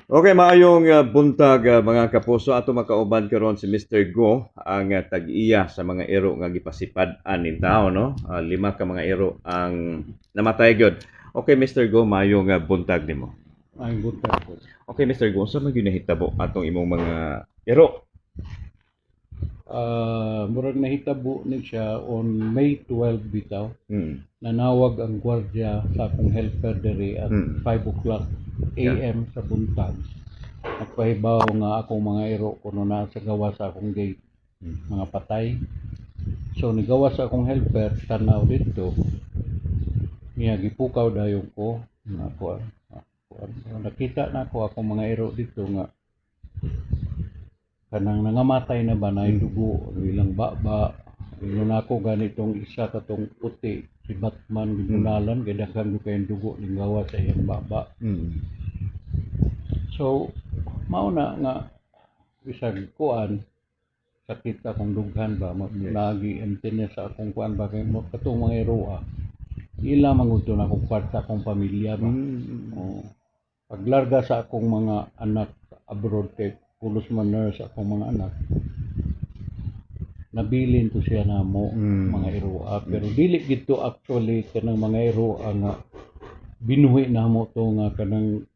Okay, maayong buntag mga kapuso. Ato makauban karon si Mr. Go ang tag-iya sa mga ero nga gipasipad-an in tao, no? Lima ka mga ero ang namatay gyud. Okay, Mr. Go, maayong buntag nimo. Ay, buntag po. Okay, Mr. Go, sa man gyud nahitabo atong imong mga ero? Murag nahitabo ni siya on May 12 bitaw. Hmm. Nanawag ang gwardiya sa akong helper diri at 5 o'clock AM sa buntag. Nagpahibaw nga akong mga ero kuno na sa gawa sa akong gate, mga patay. So nigawa sa akong helper tanaw dito. Niya gipukaw dayon ko ako. Nakita na ako akong mga ero dito nga kanang nangamatay na ba na dugo ilang baba ingon ako ganitong isa katong puti si Batman gibunalan kay daghang kay dugo ning gawa sa iyang baba. So mao na nga bisag kuan sakit akong dughan ba lagi emptiness sa akong kuan ba kay katong mga eroa ila mangudto na akong kwarta akong pamilya ba. Paglarga sa akong mga anak abroad kay pulos man nurse akong mga anak nabilin to siya na mo mga eroa pero dili gito actually kanang mga eroa nga binuhi na mo to nga kanang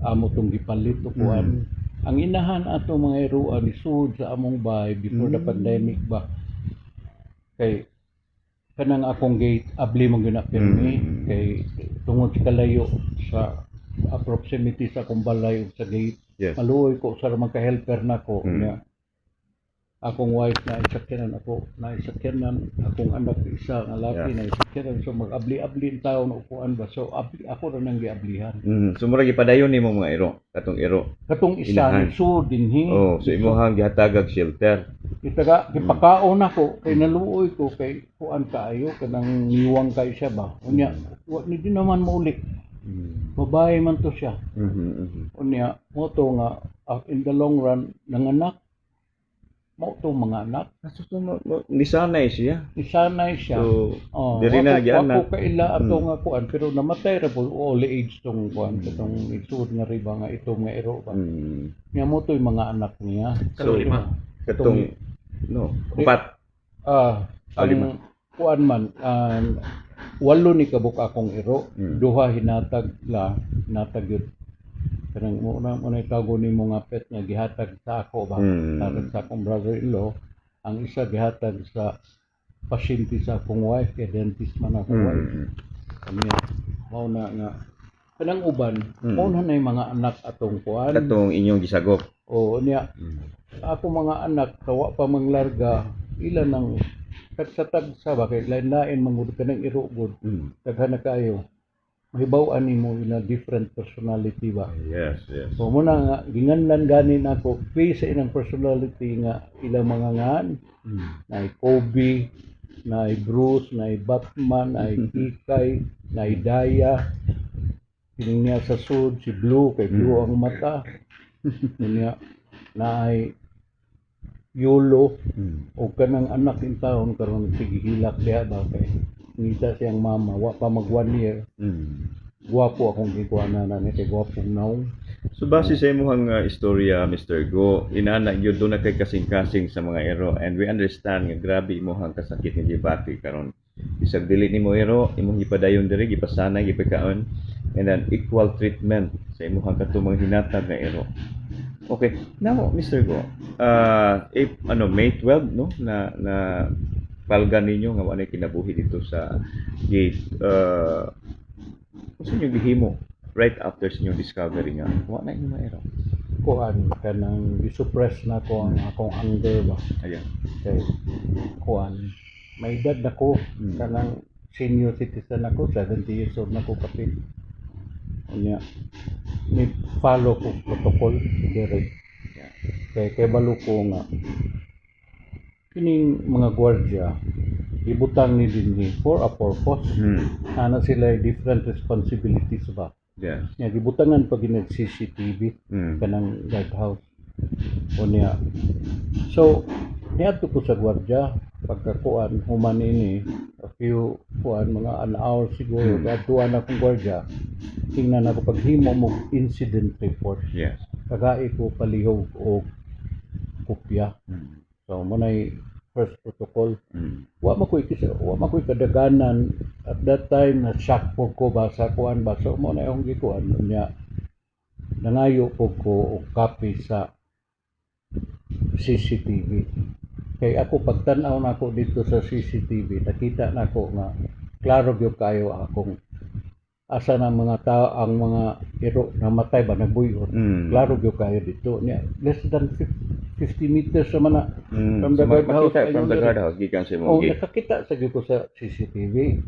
amo tong gipalit to kuan ang inahan ato mga eroa ni sud sa among bahay before the pandemic ba kay kanang akong gate abli mo gyud na pirmi kay tungod sa kalayo sa proximity sa akong balay sa gate. Yes. Maluoy ko sa mga ka-helper nako nga akong wife na isakyanan ako na isakyanan akong anak isa nga laki na isakyanan so mag-abli-abli tawo na upuan ba so ako ra nang giablihan. So mura gipadayon nimo mga ero, katong ero. Katong isa ni so dinhi. Oh, so imong gihatagag shelter. Itaga gipakaon ako kay naluoy ko kay kuan kaayo kanang niwang kay siya ba. Unya wa ni di naman mauli. Babae man to siya. Unya mo to nga in the long run nanganak mo to mga anak. So, nisanay siya. Isanay siya. So, diri na Ako gianak. kaila ato nga kuan pero namatay ra po old age tong kuan katong isud nga riba nga ito nga ero ba. Nya mo to yung mga anak niya. So, lima. Katong no, upat. Ang kuan man walo ni kabuk akong ero, duha hinatag yun. Kanang muna itago ni mo nga pet nga gihatag sa ako ba, sa akong brother-in-law, ang isa gihatag sa pasyente sa akong wife, kay dentist man akong wife. Kanya, mao na nga, kanang uban, mao na yung mga anak atong kuan. Katong inyong gisagop. O niya, ako mga anak, tawa pa manglarga, ilan ng tagsatag sa ba, kay lain-lain mangud ka ng irugod, daghan na kayo. Mahibaw-an nimo in a different personality ba. Yes. So muna nga ginganlan ganin ako sa inang personality nga ilang mga ngan na Kobe, na Bruce, na Batman, na Ikay, na Daya. Kining niya sa sud si Blue kay Blue ang mata. Niya na Yolo o kanang anak in taon karon sige hilak diha ba kay ngita siyang mama wa pa mag 1 year. Guwapo akong gikuana na ni kay gwapong naong. So base sa imong istorya Mr. Go, inana gyud do na kay kasing-kasing sa mga ero and we understand nga grabe imong kasakit nga gibati karon. Bisag dili nimo ero, imong gipadayon diri gipasanay gipakaon and then equal treatment sa imong katumang hinatag nga ero. Okay, now Mr. Go, May 12 no na palgan ninyo nga wala kinabuhi dito sa gate. Kung saan yung gihimo right after sa inyong discovery nga wala na yung maero Kuan kanang gi-suppress na ko ang akong anger ba. ayan Kay kuan may edad na ko kanang senior citizen ako 70 years old na ko kapit. Unya may follow ko protocol dire. Kay balo ko nga kining mga gwardiya ibutang ni dinhi for a purpose. Ana sila different responsibilities ba. yes Nya gibutangan pag ginag CCTV kanang guardhouse. Unya so niadto ko sa gwardiya pagkakuan human ini a few kuan mga an hour siguro adtuan akong gwardiya tingnan ako paghimo mo incident report. yes kagai ko palihog o kopya. So mo nay first protocol. Wa man ko'y kadaganan at that time na shock po ko ba sa kuan ba, so mo na akong gikuan niya, nangayo po ko og copy sa CCTV. Kay ako pagtan-aw na ako dito sa CCTV, nakita na ko nga klaro gyud kayo akong asa ng mga tao, ang mga iro namatay ba nagbuyot. Klaro gyud kayo dito niya, less than 50 meters naman na from the guardhouse. From the guardhouse, gikan sa Oh, imong gate. nakakita sa gyud ko sa CCTV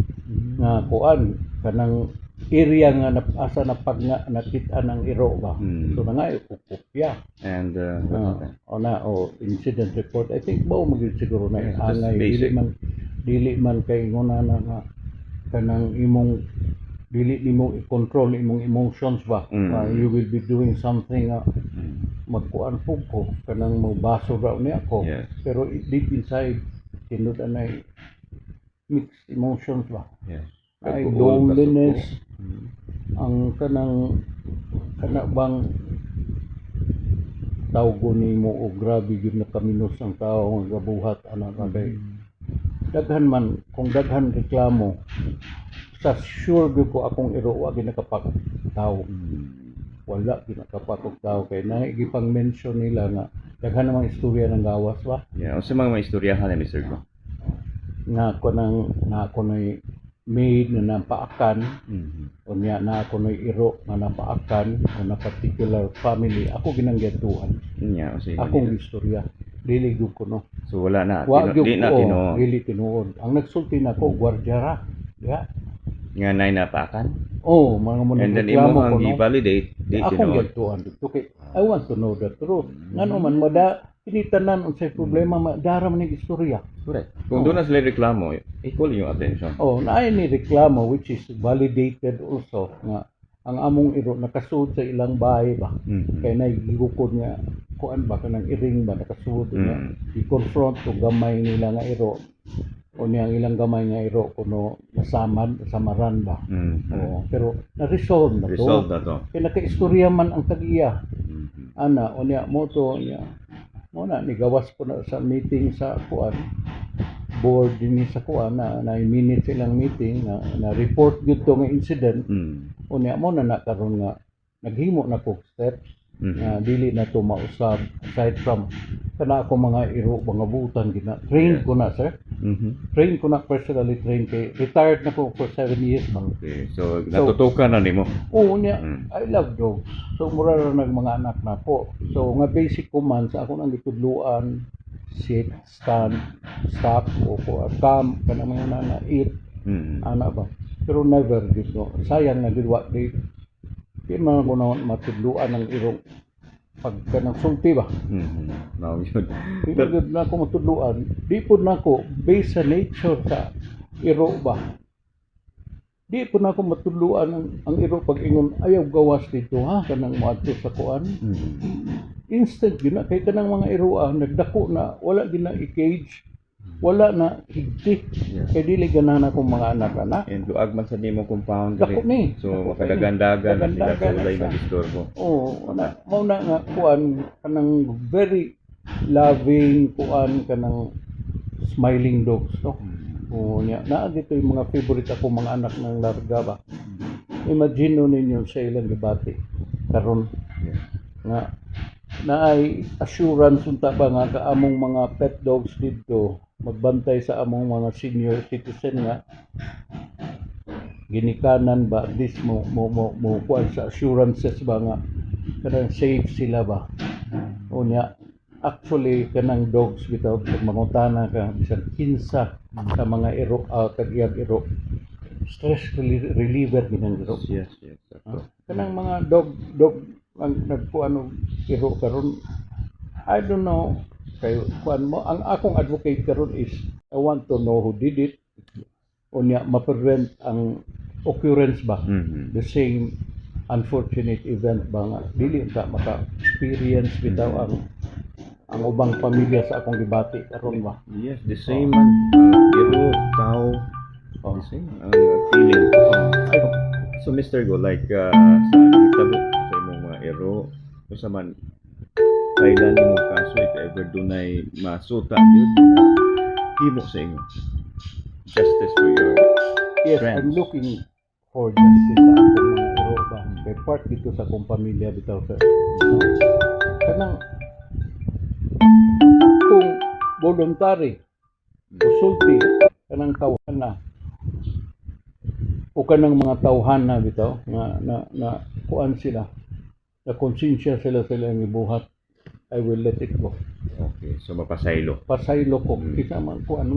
nga kuan kanang area nga asa na pag nga nakita ng iro ba. So nangayo ko kopya. And Incident report. I think bao magid siguro na Yeah, that's angay basic. dili man kay nguna na nga kanang imong dili nimo i-control imong emotions ba. You will be doing something magkuan po ko kanang mabaso raw niya ako. Yes. Pero deep inside tinud anay mixed emotions ba. Yes. Ay Alcohol, loneliness, kasuko. ang kana bang tawgo nimo o grabe gyud na kaminos ang tao nga gabuhat ana kay daghan man kung daghan reklamo sa sure gyud ko akong iro wa gyud nakapaktaw. Wala gyud nakapaktaw kay naigipang mention nila nga daghan namang istorya ng gawas ba Yeah, unsa mga istoryahan ni Mr. Go? nga ako nay maid na napaakan. Unya na ako no'y iro nga napaakan o na particular family ako ginanggyatuan. Yeah, unsa Akong istorya dili gyud ko no. So wala na. Wa gyud Di na ko tinuod. dili tinuod. Ang nagsulti nako gwardiya ra. Yeah. Nga nay napakan. Oh, mga mo And then nagreklamo imo ko ang no. i-validate, di Akong tinuod. gyatuan dito kay I want to know the truth. Ngano man kinitanan unsay problema madara man ning istorya. Correct. Kung doon na sila reklamo, equal yung attention. Oh, naay ni reklamo which is validated also nga ang among iro nakasuod sa ilang bahay ba. Kay naigugukod nga kuan ba kanang iring ba nakasuod nga i-confront to gamay nila nga iro o niyang ilang gamay nga iro kuno nasamaran ba. Oh, pero na-resolve na to. Resolve na to. Kay nakaistorya man ang tag-iya. Ana o niya mo to niya mo na nigawas ko na sa meeting sa kuan board din sa kuan na 9 minutes silang meeting na report gyud to nga incident. Unya mo na nakaroon nga naghimo na ko steps nga dili na to mausab aside from kana ako mga iro mga butan gina train ko na sir. Train ko na personally train kay retired na ko for 7 years man. Okay. So natutukan na nimo. Oo niya, I love dogs. So mura ra nag mga anak na po. So nga basic command sa ako nang gitudluan, sit, stand, stop, o come, kanang mga na eat, ana ba. Pero never dito. Sayang na gidwa di. Di man ko na matudluan ng irong pagka ng sulti ba. Mao yun. Di na gid na ako matudluan. Di po na ako based sa nature sa iro ba. Di po na ako matudluan ang iro pag ingon ayaw gawas dito ha kanang moadto sa kuan. Instant yun na kay kanang mga iroa nagdako na wala gina i-cage, wala na higti. Yes. Kay dili ganahan akong mga anak-anak. And luag man sa nimo compound. Dako ni. So Dako makadagandagan na sila Dagandagan sa na walay siya. mag-istorbo. Oo, mao na nga kuan kanang very loving kuan kanang smiling dogs no. Oo niya. Naa dito yung mga favorite ako mga anak ng larga ba. Imagine ninyo sa ilang gibati karon nga naay assurance unta ba nga kaamong mga pet dogs dito magbantay sa among mga senior citizen nga ginikanan ba at least mo kuan sa assurances ba nga kanang safe sila ba. Unya actually kanang dogs bitaw pag mangutana ka bisan kinsa sa mga iro kag-iyang iro stress reliever ginang iro. Yes. Kanang mga dog ang nagkuano iro karon I don't know kay kuan mo ang akong advocate karon is I want to know who did it unya ma-prevent ang occurrence ba the same unfortunate event ba nga dili ta maka-experience bitaw ang ubang pamilya sa akong gibati karon ba. Yes, the same man. Iro, tao, the same feeling. So Mr. Go, like sa hitabo sa imong mga iro, Usa man kailan nimo kaso if ever dunay masuta yun himo sa inyo justice for your Yes, friends. I'm looking for justice sa akong mga iro ba. Kay part dito sa akong pamilya bitaw sir. Kanang kung voluntary, usulti, kanang tawhana, o kanang mga tawhana bitaw, na kuan sila, na konsensya sila ang ibuhat, I will let it go. Okay, so mapasaylo. Pasaylo ko, kita man kuan,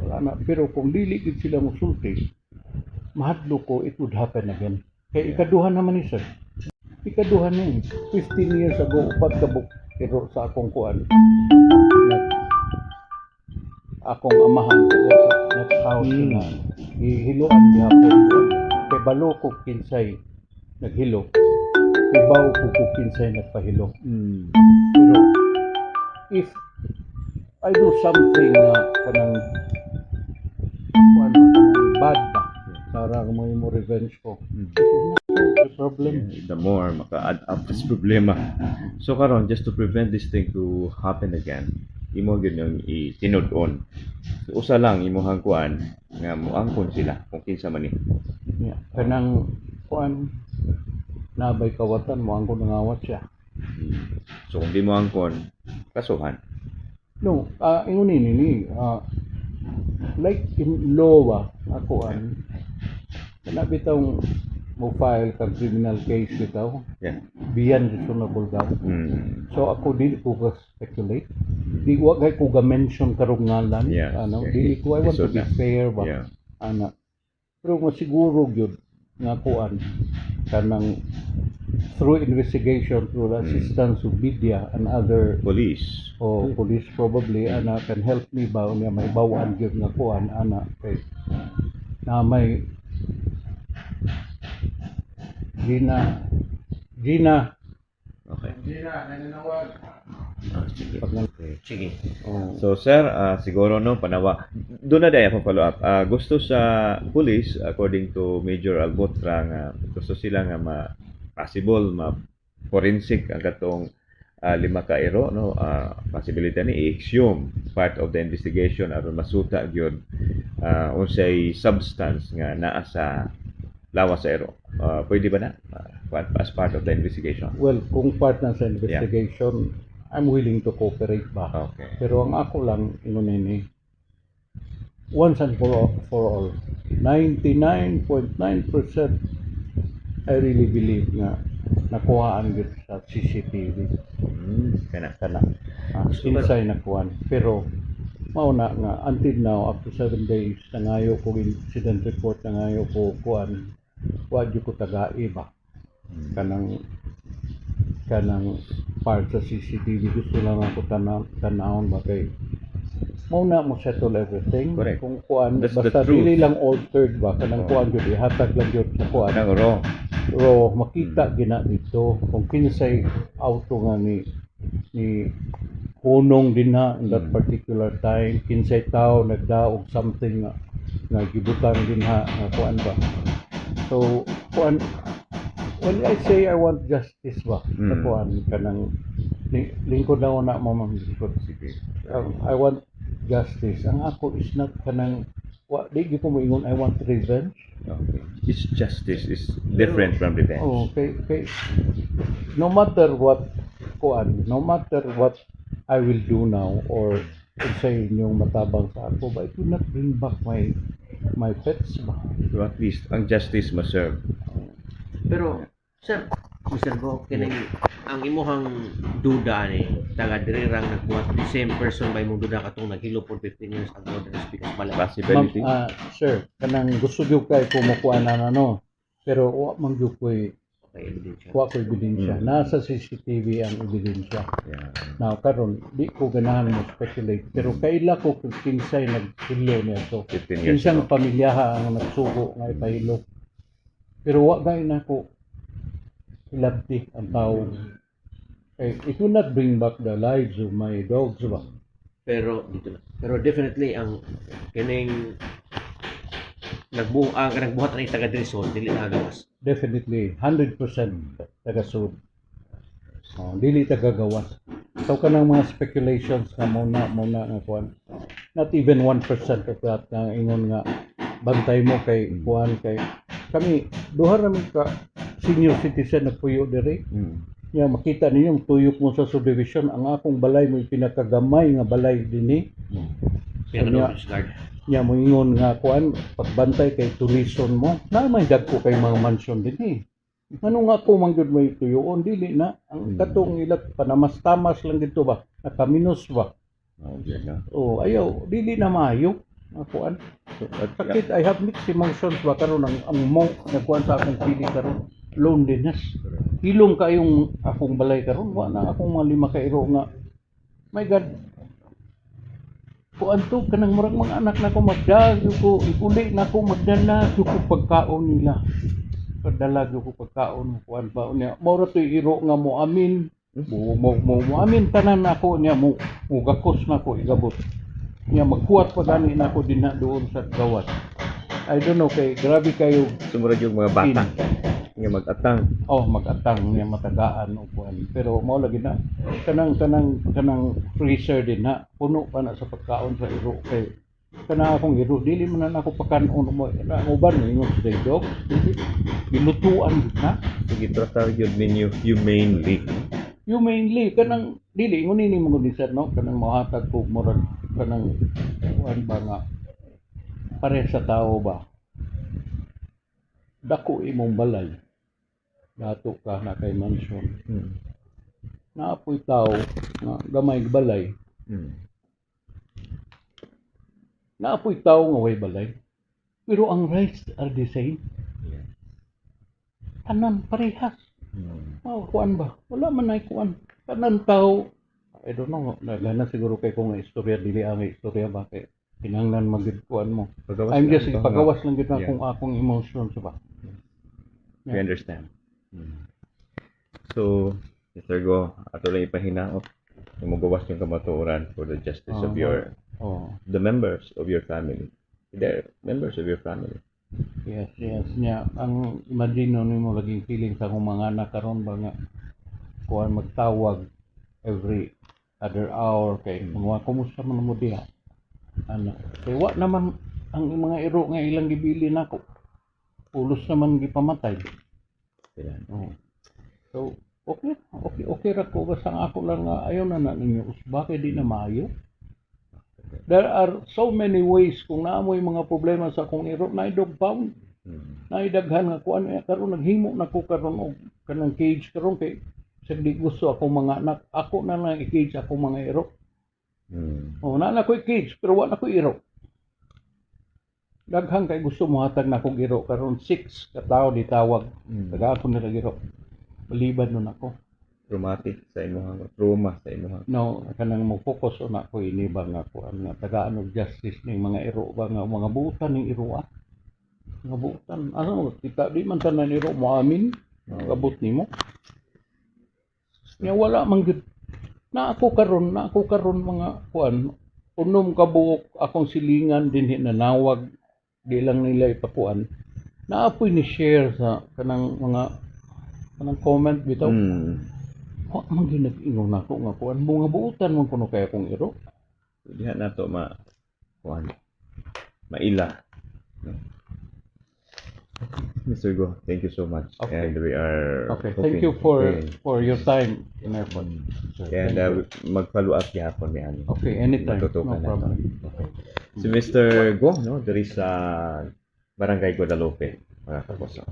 wala na. Pero kung dili gid sila musulti, mahadlo ko, it would happen again. Kaya ikaduhan naman ni sir. Ikaduhan ni 15 years ago, upat ka pero sa akong kuan. Akong amahan ko sa next house na hihiluan gihapon. Kay balo ko kinsay naghilo. Ibaw ko kinsay nagpahilo. Pero if I do something na kanang kuan bad ba, para mo revenge ko. The problem. The more maka-add up this problema. So karon just to prevent this thing to happen again, imo gyud yung itinud-on. So, usa lang imong kuan nga moangkon sila kung kinsa man ni. Yeah. Kanang kuan nabay kawatan mo ang nangawat siya. So kung di mo angkon, kasuhan. No, ingon ni like in law ba ako kana bitong mo file kag criminal case bitaw Yeah. beyond reasonable doubt. Mm. So ako dili ko ka speculate. Di wa gay ko ga mention karong ngalan. Yeah, Ano, okay. dili ko I want to be Lisod na. fair ba. Yeah. Ana. Pero masiguro gyud nga kuan kanang through investigation through the assistance of media and other Police. police probably ana can help me ba unya may bawaan gyud nga kuan ana kay na may Gina Okay. nananawag. Sige. Okay. Sige. So sir, siguro no panawa doon na dai ako follow up. Gusto sa police according to Major Albotra nga gusto sila nga possible forensic ang katong lima ka ero no possibility ni i-exhume part of the investigation aron masuta gyud unsay substance nga naa sa lawas sa ero. Pwede ba na as part of the investigation? Well, kung part na sa investigation, I'm willing to cooperate ba. Okay. Pero ang ako lang ingon ni once and for all 99.9% I really believe na nakuhaan gyud sa CCTV Kana. insay nakuhaan. Pero mao na nga until now after 7 days nangayo ko incident report nangayo ko kuan wa gyud ko tagai ba kanang part sa CCTV gusto lang ako tanawon ba kay mao na mo settle everything. Correct. Kung kuan That's the basta truth. dili lang altered ba kanang kuan gyud ihatag lang gyud sa kuan Nang raw. pero makita gina dito kung kinsay auto nga ni hunong din na in that particular time kinsay tao nagdaog something nga gibutang din ha nga kuan ba. So kuan when I say I want justice ba sa kuan kanang lingkod na una mo lingkod. Sige. I want justice. Ang ako is not kanang di gyud ko moingon I want revenge. Okay. It's justice is different from revenge. Oh, kay no matter what kuan, no matter what I will do now or say inyong matabang sa ako ba, it will not bring back my pets ba. So at least ang justice must serve. Pero, sir, Mr. Go, kinang ang imuhang duda ni taga diri rang nagbuhat the same person by mong duda katong naghilo for 15 years ago that is because bala. Possibility. Sir, kanang gusto gyud kay kumukuha na no. Pero wa man gyud koy Okay, ebidensya. wa koy ebidensya. Nasa CCTV ang ebidensya. Yeah. Now karon di ko ganahan mo speculate pero kaila ko kung kinsay naghilo niya so 15 years kinsang ago. pamilyaha ang nagsugo nga ipahilo. Pero wa gay na ko ilabti ang tao. It will not bring back the lives of my dogs ba. Pero dito na. Pero definitely ang kining nagbuhat ani taga diri so dili na gawas. Definitely 100% taga-sud. Dili ta gagawas. So kanang mga speculations nga muna nga kuan. Not even 1% of that nga ingon nga bantay mo kay kuan kay kami duha ra mi ka senior citizen na puyo diri. Ya makita ninyong tuyok mo sa subdivision ang akong balay mo pinakagamay nga balay dinhi. Pinaka-notice card. Nya mo ingon nga kuan pagbantay kay tulisan mo na may dagko kay mga mansion dinhi. Ano nga ko manggod may tuyoon dili na ang katong ilat panamas-tamas lang dito ba nakaminos ba. Oh ayaw dili na maayo kuan. Sakit I have mixed emotions ba karon ang mo nagkuan sa akong pili karon loneliness. Hilong kayong akong balay karon wa na akong mga 5 ka iro nga my god kuan to kanang murag mga anak na ko magdagyo ko uli na ko magdala ko pagkaon nila padala ko pagkaon kuan ba unya mao ra toy iro nga mo amin mo amin tanan nako niya mo gakos na ko igabot niya magkuwat pa gani na ko dinha doon sa gawas. I don't know kay grabe kayo Sumurad yung mga bata nga mag-atang. mag-atang niya matagaan o kuan pero mao lagi na kanang freezer din na puno pa na sa pagkaon sa iro kay kana akong iro dili man na ako pakanon mo na uban ingon sa dog gilutuan na Sige, tratar yun ninyo humanely. kanang dili ingon ni mo ni sir no kanang mohatag ko murag kanang kuan ba nga pare sa tao ba dako imong balay dato ka na kay mansion naapoy tao nga gamay nga balay naapoy tao nga way balay pero ang rights are the same tanan parehas kuan ba wala man ay kuan tanan tao I don't know nagana siguro kay kung istorya dili ang istorya ba kay kinahanglan magkuan mo I'm just pagawas lang gid akong emotions ba. We understand. So, Mr. Go, ato lang ipahinaot na magawas yung kamatuoran for the justice of your the members of your family. They're members of your family. Yes nya ang imagine nimo laging feeling sa akong mga anak karon ba nga kuan magtawag every other hour kay mga kumusta man mo diha anak kay wa naman ang mga iro nga ilang gibili nako pulos naman gipamatay. So okay ra ko basta ako lang ayaw na ninyo usba kay di na maayo. There are so many ways kung naamoy mga problema sa akong iro na dog pound naidaghan nga kuan karon naghimo na ko karon og kanang cage karon kay sagdi gusto ako mga anak ako na lang i-cage ako mga iro. Na ko i-cage pero wa na ko iro. Daghang kay gusto mo hatag na kong iro karon 6 ka tawo di tawag taga ako nila iro maliban nun ako Traumatic sa imuhang trauma sa imuhang no kanang mo focus on ako ini ba nga kuan nga tagaan og justice ning mga iro ba nga mga buutan ning iro mga buutan ano kita di man tanan iro mo amin abot nimo nya wala man gid na ako karon mga kuan unom ka buok akong silingan dinhi nanawag di lang nila ipakuan naapoy ni share sa kanang comment bitaw wa man gyud nag-ingon nako nga kuan mga buutan man kuno kay akong iro diha nato maila no? Mr. Go, thank you so much. Okay. And we are thank you for your time and effort. And mag-follow up gihapon ni ani. Okay, anytime. Matutukan No na problem. to. Okay. Si Mr. Go, no, there is Barangay Guadalupe, mga kaboso.